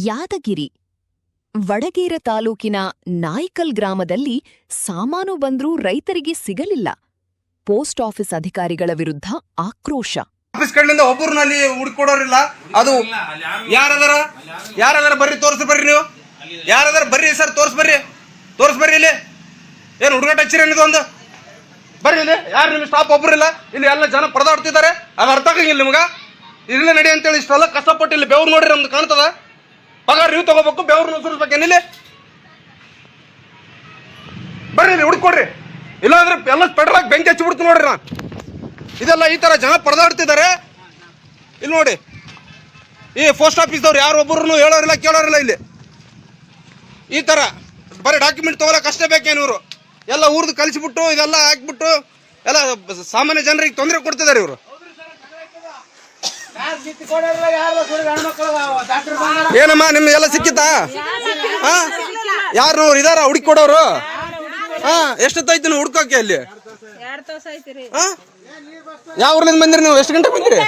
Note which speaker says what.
Speaker 1: ಯಾದಗಿರಿ ವಡಗೇರ ತಾಲೂಕಿನ ನಾಯ್ಕಲ್ ಗ್ರಾಮದಲ್ಲಿ ಸಾಮಾನು ಬಂದ್ರೂ ರೈತರಿಗೆ ಸಿಗಲಿಲ್ಲ. ಪೋಸ್ಟ್ ಆಫೀಸ್ ಅಧಿಕಾರಿಗಳ ವಿರುದ್ಧ ಆಕ್ರೋಶ.
Speaker 2: ಆಫೀಸ್ ಕಡೆಯಿಂದ ಒಬ್ಬರನ್ನ ಹುಡುಕೊಡೋರಿಲ್ಲ. ಅದು ಯಾರದಾರ ಬರ್ರಿ ತೋರಿಸಿ ಬರ್ರಿ, ನೀವು ಯಾರದಾರ ಬರ್ರಿ ಸರ್, ತೋರಿಸ್ ಬರ್ರಿ ಇಲ್ಲಿ. ಏನು ಹುಡುಗಾಟ ಹಚ್ಚಿರಿ ಅನ್ನೋದು ಒಂದು ಬರ್ರಿ ಇಲ್ಲಿ. ಯಾರು ನಿಮ್ಮ ಸ್ಟಾಫ್ ಒಬ್ಬರಿಲ್ಲ ಇಲ್ಲಿ, ಎಲ್ಲ ಜನ ಪರದಾಡ್ತಿದ್ದಾರೆ. ಅದು ಅರ್ಥ ಆಗಂಗಿಲ್ಲ ನಿಮ್ಗ. ಇಲ್ಲೇ ನಡಿ ಅಂತೇಳಿ ಇಷ್ಟೆಲ್ಲ ಕಷ್ಟಪಟ್ಟು ಇಲ್ಲಿ ಬೆವ್ರು ನೋಡ್ರಿ ನಮ್ದು ಕಾಣ್ತದ. ಪಗಾರ ನೀವು ತಗೋಬೇಕು, ಬೆವ್ರನ್ನ ಸುರಿಸ್ಬೇಕೇನಿಲ್ಲಿ. ಬರ್ರಿ ಇಲ್ಲಿ ಹುಡುಕೊಡ್ರಿ, ಇಲ್ಲಾಂದ್ರೆ ಎಲ್ಲ ಪೆಟ್ರೋಲ್ ಬೆಂಕಿ ಹಚ್ಚಿ ಬಿಡ್ತು ನೋಡ್ರಿ. ನಾ ಇದೆಲ್ಲ ಈ ತರ ಜನ ಪರದಾಡ್ತಿದ್ದಾರೆ ಇಲ್ಲಿ ನೋಡಿ. ಈ ಪೋಸ್ಟ್ ಆಫೀಸ್ದವ್ರು ಯಾರು ಒಬ್ಬರು ಹೇಳೋರಿಲ್ಲ ಕೇಳೋರಿಲ್ಲ ಇಲ್ಲಿ. ಈ ತರ ಬರೀ ಡಾಕ್ಯುಮೆಂಟ್ ತಗೊಳಕ್ ಅಷ್ಟೇ ಬೇಕೇನು ಇವರು. ಎಲ್ಲ ಊರ್ದು ಕಲಿಸ್ಬಿಟ್ಟು ಇದೆಲ್ಲ ಹಾಕ್ಬಿಟ್ಟು ಎಲ್ಲ ಸಾಮಾನ್ಯ ಜನರಿಗೆ ತೊಂದರೆ ಕೊಡ್ತಿದ್ದಾರೆ ಇವರು. ಏನಮ್ಮ ನಿಮ್ಗೆಲ್ಲ ಸಿಕ್ಕಿತಾ? ಯಾರು ಇದಾರ ಹುಡುಕಿ ಕೊಡೋರು? ಎಷ್ಟೊತ್ತಾಯ್ತು ನೀವು ಹುಡ್ಕೋಕೆ ಅಲ್ಲಿ? ಯಾವ ಊರ್ಲಿಂದ ಬಂದಿರಿ ನೀವು? ಎಷ್ಟು ಗಂಟೆಗೆ ಬಂದಿರಿ?